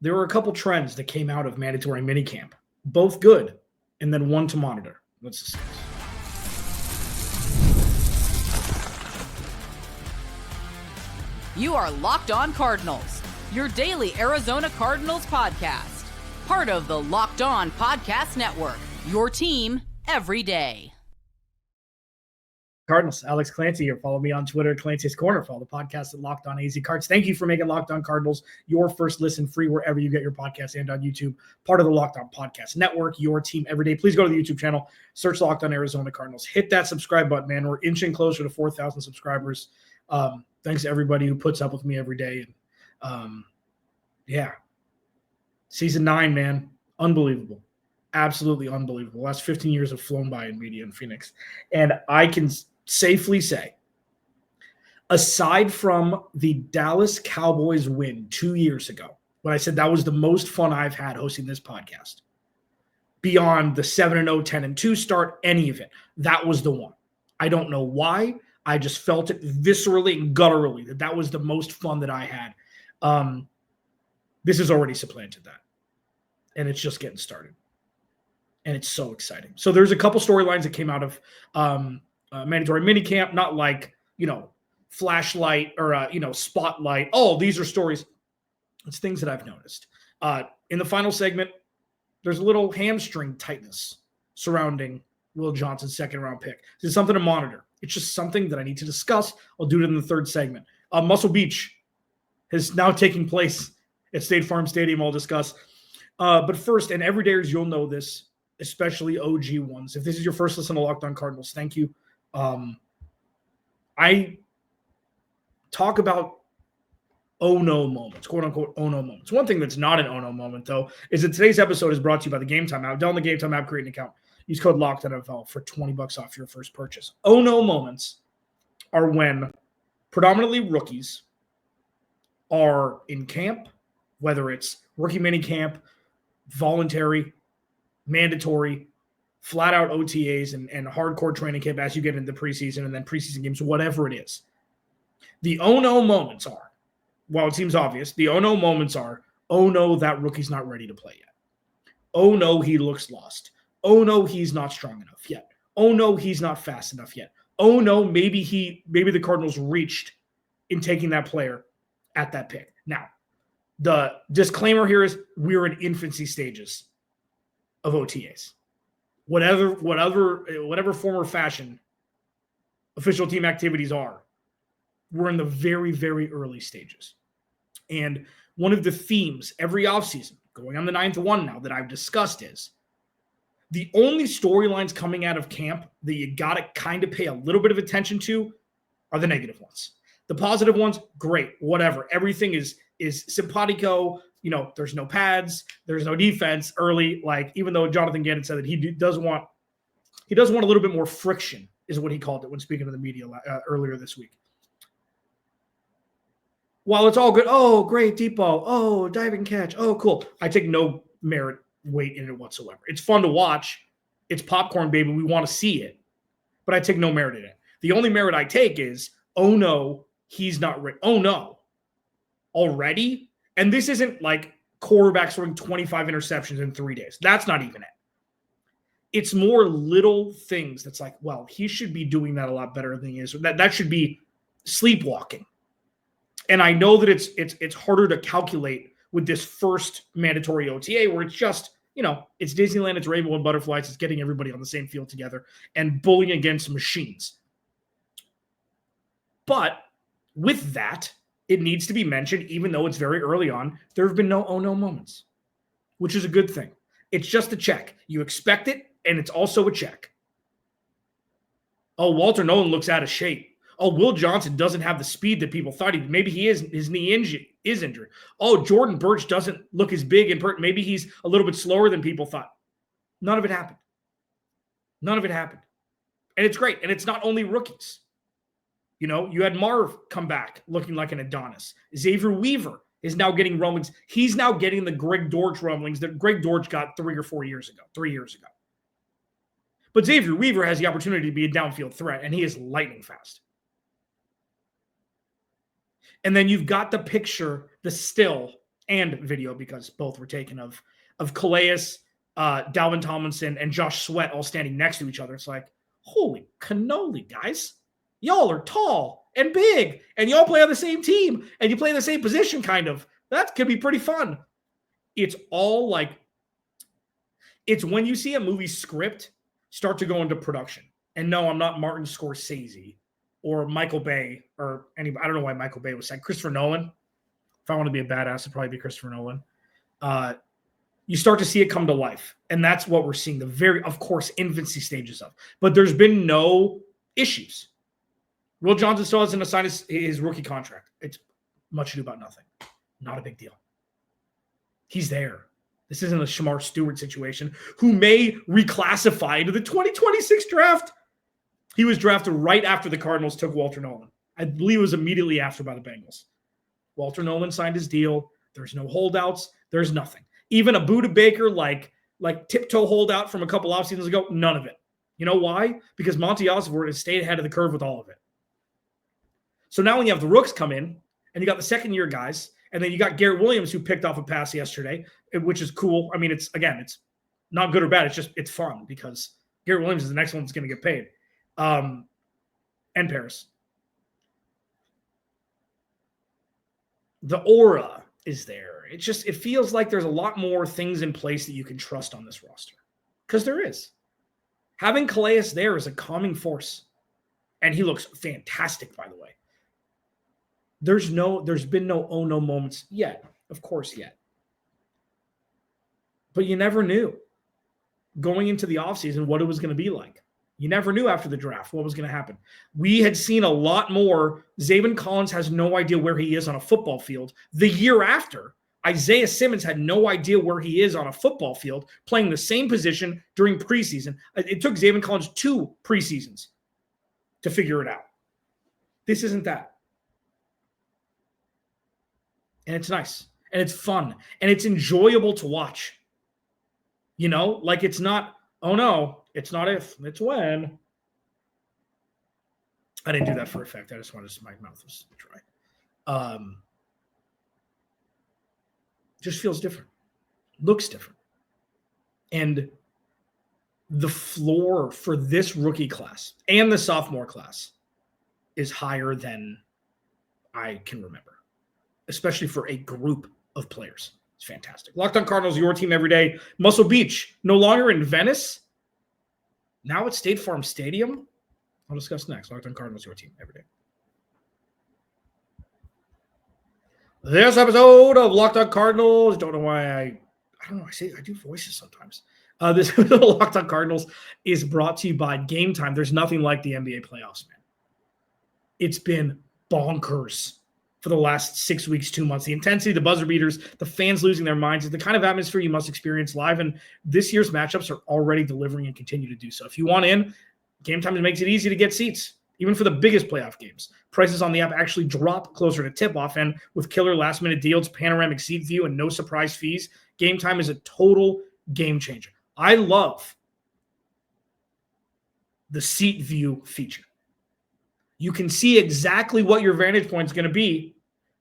there were a couple trends that came out of mandatory minicamp, both good, and then one to monitor. Let's discuss. You are Locked On Cardinals, your daily Arizona Cardinals podcast. Part of the Locked On Podcast Network, your team every day. Cardinals, Alex Clancy here. Follow me on Twitter, Clancy's Corner. Follow the podcast at Locked On AZ Cards. Thank you for making Locked On Cardinals your first listen free wherever you get your podcast and on YouTube. Part of the Locked On Podcast Network, your team every day. Please go to the YouTube channel, search Locked On Arizona Cardinals. Hit that subscribe button, man. We're inching closer to 4,000 subscribers. Thanks to everybody who puts up with me every day. And yeah, season 9, man, unbelievable. Absolutely unbelievable. The last 15 years have flown by in media in Phoenix. And I can safely say, aside from the Dallas Cowboys win 2 years ago, when I said that was the most fun I've had hosting this podcast, beyond the 7-0, 10-2 start, any of it, that was the one. I don't know why. I just felt it viscerally and gutturally that was the most fun that I had. This has already supplanted that. And it's just getting started. And it's so exciting. So there's a couple storylines that came out of mandatory minicamp, not like, flashlight or, spotlight. Oh, these are stories. It's things that I've noticed. In the final segment, there's a little hamstring tightness surrounding Will Johnson's second-round pick. This is something to monitor. It's just something that I need to discuss. I'll do it in the third segment. Muscle Beach is now taking place at State Farm Stadium. I'll discuss. But first, and everydayers, you'll know this, especially OG ones. If this is your first listen to Locked On Cardinals, thank you. I talk about oh no moments, quote unquote oh no moments. One thing that's not an oh no moment, though, is that today's episode is brought to you by the Game Time app. Download the Game Time app, create an account. Use code LOCKEDNFL for $20 off your first purchase. Oh no moments are when predominantly rookies are in camp, whether it's rookie mini camp, voluntary, mandatory, flat out OTAs and hardcore training camp as you get into preseason and then preseason games, whatever it is. The oh no moments are, while it seems obvious, the oh no moments are, oh no, that rookie's not ready to play yet. Oh no, he looks lost. Oh no, he's not strong enough yet. Oh no, he's not fast enough yet. Oh no, maybe the Cardinals reached in taking that player at that pick. Now, the disclaimer here is we're in infancy stages of OTAs. Whatever form or fashion official team activities are, we're in the very, very early stages. And one of the themes every offseason, going on the 9th one now, that I've discussed is the only storylines coming out of camp that you got to kind of pay a little bit of attention to are the negative ones. The positive ones, great, whatever. Everything is simpatico. There's no pads, there's no defense early. Like, even though Jonathan Gannon said that he does want a little bit more friction, is what he called it when speaking to the media earlier this week. While it's all good, oh, great, deep ball, oh, diving catch, oh, cool. I take no weight in it whatsoever. It's fun to watch. It's popcorn, baby. We want to see it. But I take no merit in it. The only merit I take is, oh, no, he's not ready. Oh, no. Already? And this isn't like quarterbacks throwing 25 interceptions in 3 days. That's not even it. It's more little things that's like, well, he should be doing that a lot better than he is. That should be sleepwalking. And I know that it's harder to calculate with this first mandatory OTA where it's just, it's Disneyland, it's rainbow and butterflies, it's getting everybody on the same field together and bullying against machines. But with that, it needs to be mentioned, even though it's very early on, there have been no oh no moments, which is a good thing. It's just a check. You expect it, and it's also a check. Oh, Walter Nolan looks out of shape. Oh, Will Johnson doesn't have the speed that people thought he. Maybe he is. His knee is injured. Oh, Jordan Birch doesn't look as big and maybe he's a little bit slower than people thought. None of it happened. None of it happened, and it's great. And it's not only rookies. You had Marv come back looking like an Adonis. Xavier Weaver is now getting rumblings. He's now getting the Greg Dortch rumblings that Greg Dortch got 3 years ago. But Xavier Weaver has the opportunity to be a downfield threat, and he is lightning fast. And then you've got the picture, the still and video because both were taken of Calais, Dalvin Tomlinson, and Josh Sweat all standing next to each other. It's like, holy cannoli, guys. Y'all are tall and big, and y'all play on the same team, and you play in the same position, kind of. That could be pretty fun. It's all like, it's when you see a movie script start to go into production. And no, I'm not Martin Scorsese or Michael Bay or anybody. I don't know why Michael Bay was saying Christopher Nolan. If I want to be a badass, it'd probably be Christopher Nolan. You start to see it come to life. And that's what we're seeing, the very, of course, infancy stages of. But there's been no issues. Will Johnson still hasn't assigned his rookie contract. It's much ado about nothing. Not a big deal. He's there. This isn't a Shamar Stewart situation who may reclassify into the 2026 draft. He was drafted right after the Cardinals took Walter Nolan. I believe it was immediately after by the Bengals. Walter Nolan signed his deal. There's no holdouts. There's nothing. Even a Buda Baker like tiptoe holdout from a couple off seasons ago, none of it. You know why? Because Monty Osborne has stayed ahead of the curve with all of it. So now when you have the rooks come in, and you got the second-year guys, and then you got Garrett Williams who picked off a pass yesterday, which is cool. I mean, it's not good or bad. It's fun because Garrett Williams is the next one that's going to get paid. And Paris. The aura is there. It feels like there's a lot more things in place that you can trust on this roster. Because there is. Having Calais there is a calming force. And he looks fantastic, by the way. There's been no oh no moments yet. Of course, yet. But you never knew going into the offseason what it was going to be like. You never knew after the draft what was going to happen. We had seen a lot more. Zaven Collins has no idea where he is on a football field. The year after, Isaiah Simmons had no idea where he is on a football field, playing the same position during preseason. It took Zaven Collins 2 preseasons to figure it out. This isn't that. And it's nice. And it's fun. And it's enjoyable to watch. You know, like it's not, oh no, it's not if, it's when. I didn't do that for effect. I just wanted to, my mouth was dry. Just feels different. Looks different. And the floor for this rookie class and the sophomore class is higher than I can remember, especially for a group of players. It's fantastic. Locked On Cardinals, your team every day. Muscle Beach, no longer in Venice. Now at State Farm Stadium. I'll discuss next. Locked On Cardinals, your team every day. This episode of Locked On Cardinals, don't know why I don't know. I do voices sometimes. This episode of Locked On Cardinals is brought to you by Game Time. There's nothing like the NBA playoffs, man. It's been bonkers for the last 6 weeks, 2 months. The intensity, the buzzer beaters, the fans losing their minds is the kind of atmosphere you must experience live. And this year's matchups are already delivering and continue to do so. If you want in, Game Time makes it easy to get seats, even for the biggest playoff games. Prices on the app actually drop closer to tip-off. And with killer last-minute deals, panoramic seat view, and no surprise fees, Game Time is a total game changer. I love the seat view feature. You can see exactly what your vantage point is going to be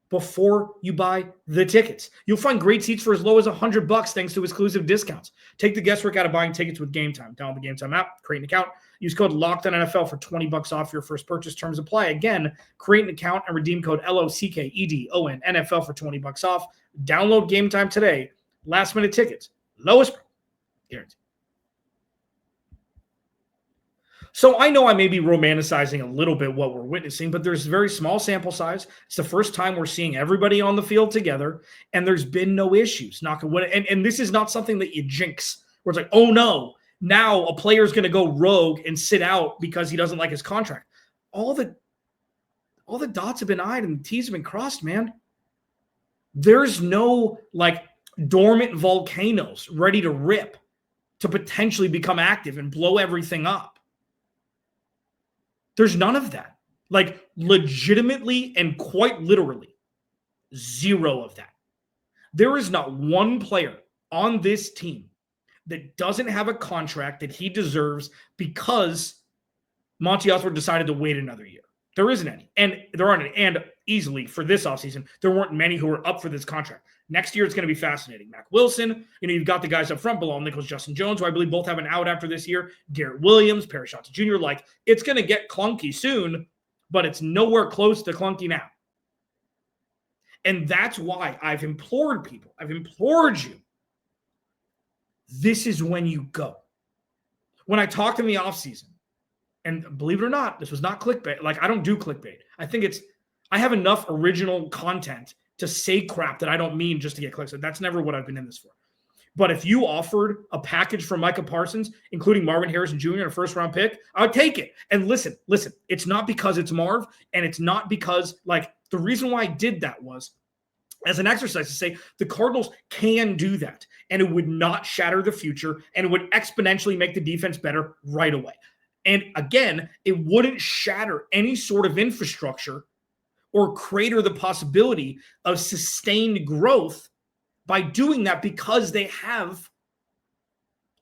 before you buy the tickets. You'll find great seats for as low as $100 thanks to exclusive discounts. Take the guesswork out of buying tickets with Game Time. Download the Game Time app, create an account, use code LOCKEDONNFL for $20 off your first purchase. Terms apply. Again, create an account and redeem code LOCKEDONNFL for $20 off. Download Game Time today. Last minute tickets, lowest price, guaranteed. So I know I may be romanticizing a little bit what we're witnessing, but there's a very small sample size. It's the first time we're seeing everybody on the field together, and there's been no issues. And this is not something that you jinx, where it's like, oh no, now a player's going to go rogue and sit out because he doesn't like his contract. All the dots have been I'd and the T's have been crossed, man. There's no like dormant volcanoes ready to rip to potentially become active and blow everything up. There's none of that. Like legitimately and quite literally, zero of that. There is not one player on this team that doesn't have a contract that he deserves because Monty Osborne decided to wait another year. There isn't any. And there aren't any. And easily for this offseason, there weren't many who were up for this contract. Next year, it's going to be fascinating. Mac Wilson, you've got the guys up front below Nichols, Justin Jones, who I believe both have an out after this year. Garrett Williams, Parrish Jr. Like, it's going to get clunky soon, but it's nowhere close to clunky now. And that's why I've implored people. I've implored you. This is when you go. When I talked in the offseason, and believe it or not, this was not clickbait. Like, I don't do clickbait. I have enough original content to say crap that I don't mean just to get clicks. That's never what I've been in this for. But if you offered a package for Micah Parsons, including Marvin Harrison Jr. and a first-round pick, I would take it. And listen, it's not because it's Marv, and it's not because, like, the reason why I did that was as an exercise to say the Cardinals can do that, and it would not shatter the future, and it would exponentially make the defense better right away. And again, it wouldn't shatter any sort of infrastructure or crater the possibility of sustained growth by doing that, because they have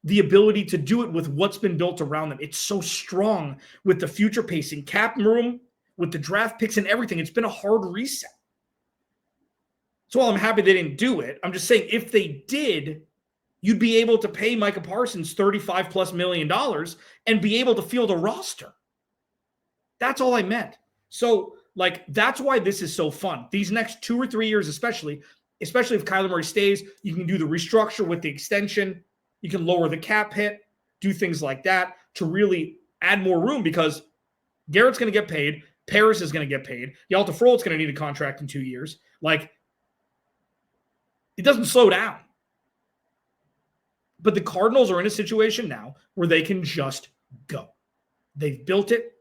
the ability to do it with what's been built around them. It's so strong with the future pacing cap room, with the draft picks and everything. It's been a hard reset. So while I'm happy they didn't do it, I'm just saying if they did, you'd be able to pay Micah Parsons $35+ million and be able to field a roster. That's all I meant. So, like, that's why this is so fun. These next 2 or 3 years, especially if Kyler Murray stays, you can do the restructure with the extension. You can lower the cap hit, do things like that to really add more room, because Garrett's going to get paid. Parrish is going to get paid. Yalta Frold's going to need a contract in 2 years. Like, it doesn't slow down. But the Cardinals are in a situation now where they can just go. They've built it.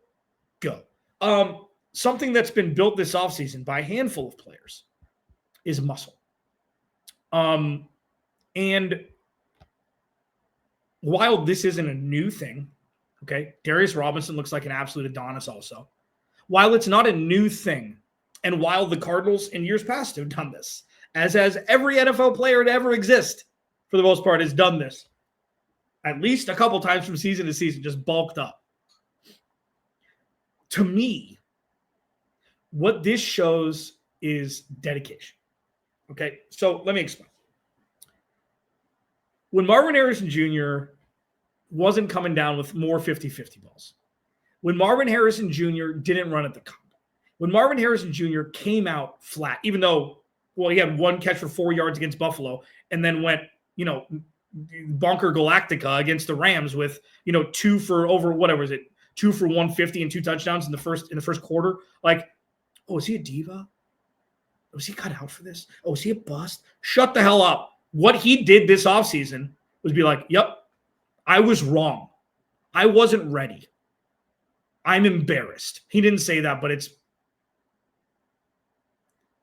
Go. Something that's been built this offseason by a handful of players is muscle. And while this isn't a new thing, okay, Darius Robinson looks like an absolute Adonis also. While it's not a new thing, and while the Cardinals in years past have done this, as has every NFL player to ever exist, for the most part, has done this at least a couple times from season to season, just bulked up. To me, what this shows is dedication. Okay, so let me explain. When Marvin Harrison Jr. wasn't coming down with more 50-50 balls, when Marvin Harrison Jr. didn't run at the combine, when Marvin Harrison Jr. came out flat, even though, well, he had one catch for 4 yards against Buffalo and then went, Bonker Galactica against the Rams with, 2 for over, whatever is it, 2 for 150 and 2 touchdowns in the first quarter. Like, oh, is he a diva? Was he cut out for this? Oh, is he a bust? Shut the hell up. What he did this offseason was be like, yep, I was wrong. I wasn't ready. I'm embarrassed. He didn't say that, but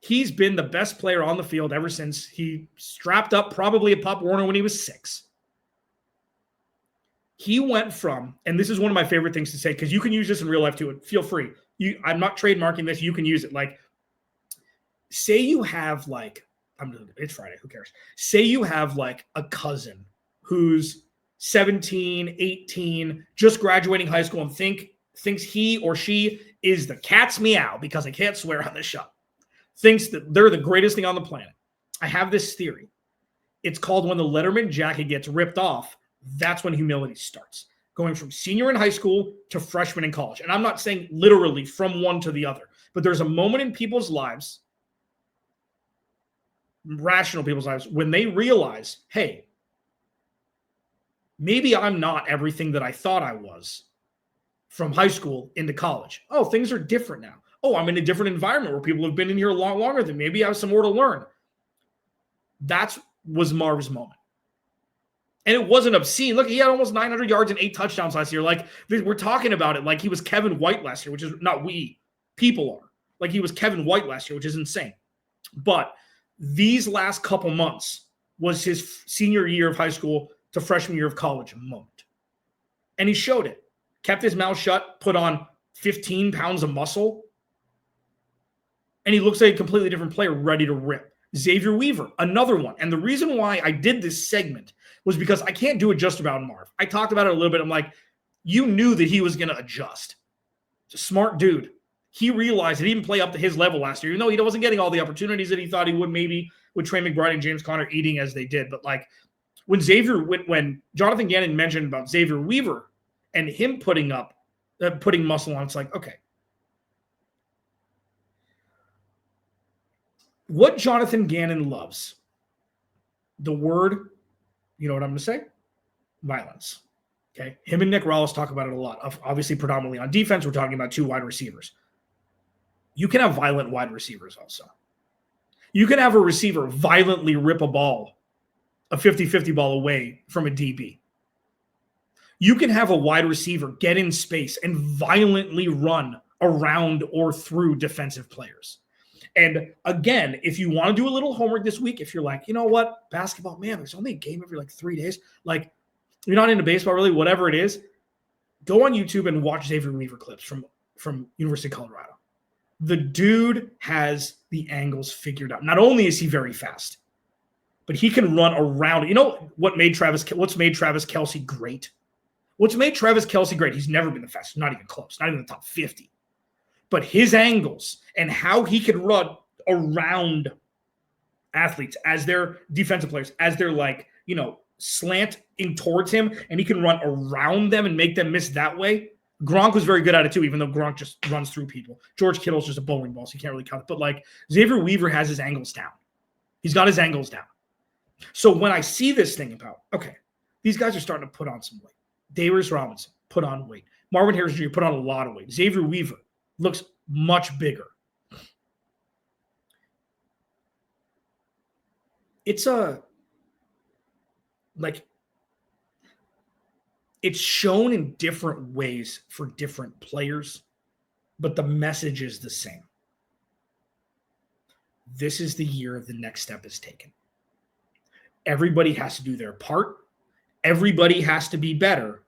he's been the best player on the field ever since he strapped up probably a Pop Warner when he was 6. He went from, and this is one of my favorite things to say, because you can use this in real life too. Feel free. I'm not trademarking this. You can use it. Like, say you have it's Friday. Who cares? Say you have like a cousin who's 17, 18, just graduating high school and thinks he or she is the cat's meow, because I can't swear on this show. Thinks that they're the greatest thing on the planet. I have this theory. It's called when the Letterman jacket gets ripped off, that's when humility starts. Going from senior in high school to freshman in college. And I'm not saying literally from one to the other, but there's a moment in people's lives, rational people's lives, when they realize, hey, maybe I'm not everything that I thought I was from high school into college. Oh, things are different now. Oh, I'm in a different environment where people have been in here a lot longer than me. Maybe I have some more to learn. That was Marv's moment. And it wasn't obscene. Look, he had almost 900 yards and 8 touchdowns last year. Like, we're talking about it like he was Kevin White last year, which is not people are. Like, he was Kevin White last year, which is insane. But these last couple months was his senior year of high school to freshman year of college moment. And he showed it. Kept his mouth shut, put on 15 pounds of muscle, and he looks like a completely different player, ready to rip. Xavier Weaver, another one. And the reason why I did this segment was because I can't do it just about Marv. I talked about it a little bit. I'm like, you knew that he was going to adjust. He's a smart dude. he realized that he didn't play up to his level last year, even though he wasn't getting all the opportunities that he thought he would, maybe with Trey McBride and James Conner eating as they did. But like when Jonathan Gannon mentioned about Xavier Weaver and him putting muscle on, it's like, okay. What Jonathan Gannon loves, the word, you know what I'm going to say? Violence. Okay. Him and Nick Rawls talk about it a lot. Obviously, predominantly on defense, we're talking about 2 wide receivers. You can have violent wide receivers also. You can have a receiver violently rip a 50-50 ball away from a DB. You can have a wide receiver get in space and violently run around or through defensive players. And again, if you want to do a little homework this week, if you're like, you know what, basketball, man, there's only a game every like 3 days. Like, you're not into baseball really, whatever it is, go on YouTube and watch Xavier Weaver clips from University of Colorado. The dude has the angles figured out. Not only is he very fast, but he can run around. You know what's made Travis Kelce great? What's made Travis Kelce great? He's never been the fastest, not even close, not even the top 50. But his angles and how he can run around athletes as their defensive players, as they're like, you know, slanting towards him, and he can run around them and make them miss that way. Gronk was very good at it too, even though Gronk just runs through people. George Kittle's just a bowling ball, so you can't really count it. But like Xavier Weaver has his angles down. He's got his angles down. So when I see this thing about, okay, these guys are starting to put on some weight. Darius Robinson put on weight. Marvin Harrison Jr. put on a lot of weight. Xavier Weaver looks much bigger. It's it's shown in different ways for different players, but the message is the same. This is the year the next step is taken. Everybody has to do their part. Everybody has to be better.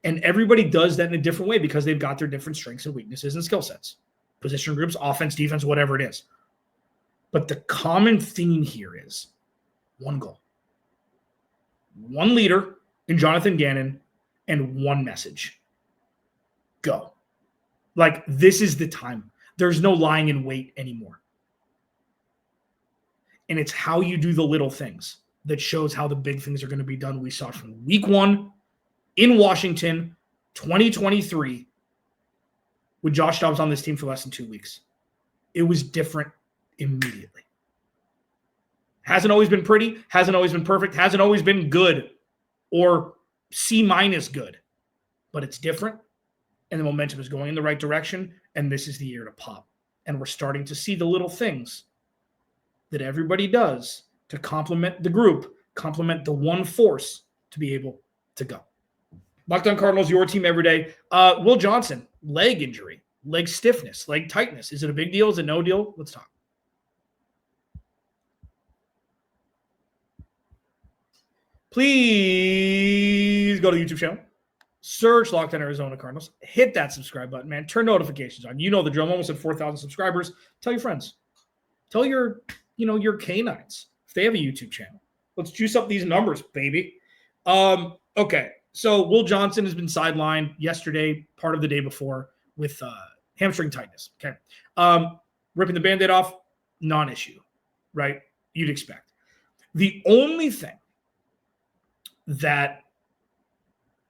And everybody does that in a different way because they've got their different strengths and weaknesses and skill sets. Position groups, offense, defense, whatever it is. But the common theme here is one goal. One leader in Jonathan Gannon and one message. Go. Like, this is the time. There's no lying in wait anymore. And it's how you do the little things that shows how the big things are going to be done. We saw it from week 1 in Washington, 2023, with Josh Dobbs on this team for less than 2 weeks. It was different immediately. Hasn't always been pretty, hasn't always been perfect, hasn't always been good or C- good, but it's different, and the momentum is going in the right direction, and this is the year to pop. And we're starting to see the little things that everybody does to complement the group, complement the one force to be able to go. Locked On Cardinals, your team every day. Will Johnson, leg injury, leg stiffness, leg tightness. Is it a big deal? Is it no deal? Let's talk. Please go to the YouTube channel. Search Locked On Arizona Cardinals. Hit that subscribe button, man. Turn notifications on. You know the drill. I'm almost at 4,000 subscribers. Tell your friends. Tell your canines if they have a YouTube channel. Let's juice up these numbers, baby. Okay. So Will Johnson has been sidelined yesterday, part of the day before, with hamstring tightness. Okay. Ripping the Band-Aid off, non-issue, right? You'd expect. The only thing that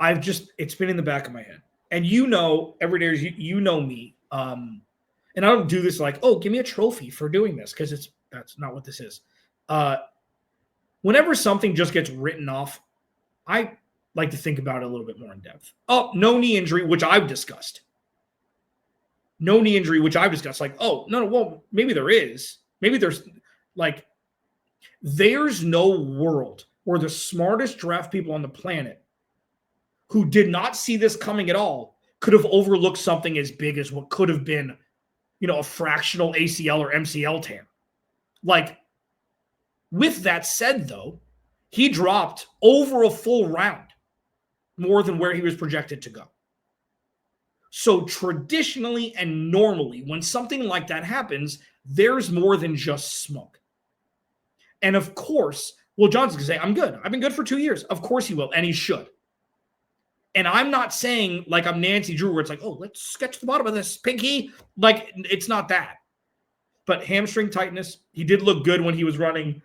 it's been in the back of my head. And every day, you know me. And I don't do this like, oh, give me a trophy for doing this, because that's not what this is. Whenever something just gets written off, I like to think about it a little bit more in depth. Oh, no knee injury, which I've discussed. Like, oh, no, well, maybe there is. Maybe there's no world where the smartest draft people on the planet who did not see this coming at all could have overlooked something as big as what could have been, a fractional ACL or MCL tear. Like, with that said, though, he dropped over a full round more than where he was projected to go. So traditionally and normally, when something like that happens, there's more than just smoke. And of course, Will Johnson's going to say, I'm good. I've been good for 2 years. Of course he will, and he should. And I'm not saying like I'm Nancy Drew where it's like, oh, let's get to the bottom of this, Pinky. Like, it's not that. But hamstring tightness, he did look good when he was running,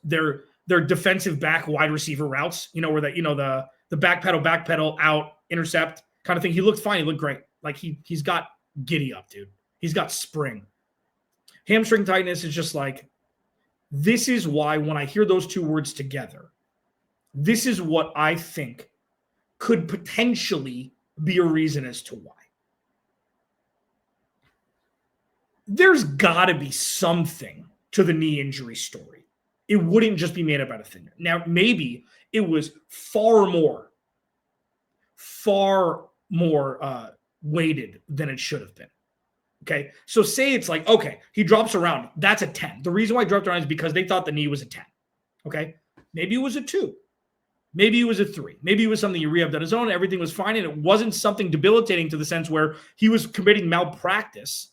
their defensive back wide receiver routes, where the back pedal, out, intercept kind of thing. He looked fine. He looked great. Like he's got giddy up, dude. He's got spring. Hamstring tightness is just like, this is why when I hear those two words together, this is what I think could potentially be a reason as to why. There's got to be something to the knee injury story. It wouldn't just be made up out of thin air. Now, maybe it was far more weighted than it should have been. Okay, so say it's like, okay, he drops around. That's a 10. The reason why he dropped around is because they thought the knee was a 10. Okay, maybe it was a 2. Maybe it was a 3. Maybe it was something he rehabbed on his own. Everything was fine, and it wasn't something debilitating to the sense where he was committing malpractice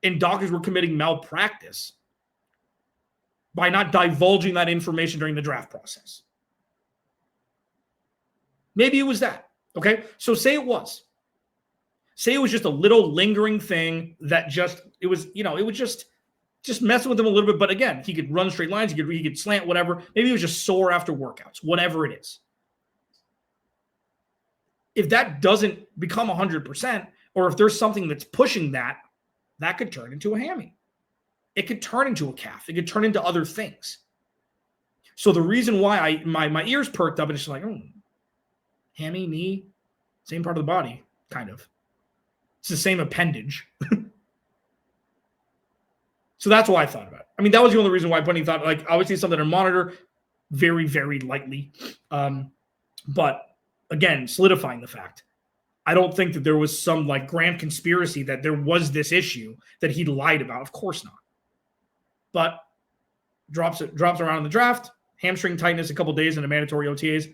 and doctors were committing malpractice by not divulging that information during the draft process. Maybe it was that. Okay, so say it was. Say it was just a little lingering thing that it was just messing with him a little bit. But again, he could run straight lines, he could slant, whatever. Maybe it was just sore after workouts, whatever it is. If that doesn't become 100%, or if there's something that's pushing that could turn into a hammy. It could turn into a calf. It could turn into other things. So the reason why my ears perked up and it's like, hammy, knee, same part of the body, kind of. It's the same appendage. So that's why I thought about it. I mean, that was the only reason why Bunny thought, like, obviously something to monitor very, very lightly. But again, solidifying the fact, I don't think that there was some like grand conspiracy that there was this issue that he lied about. Of course not. But drops around in the draft, hamstring tightness a couple days in the mandatory OTAs.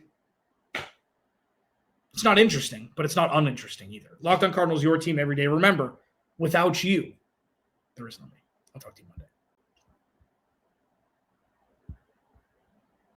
It's not interesting, but it's not uninteresting either. Locked On Cardinals, your team every day. Remember, without you, there is no me. I'll talk to you Monday.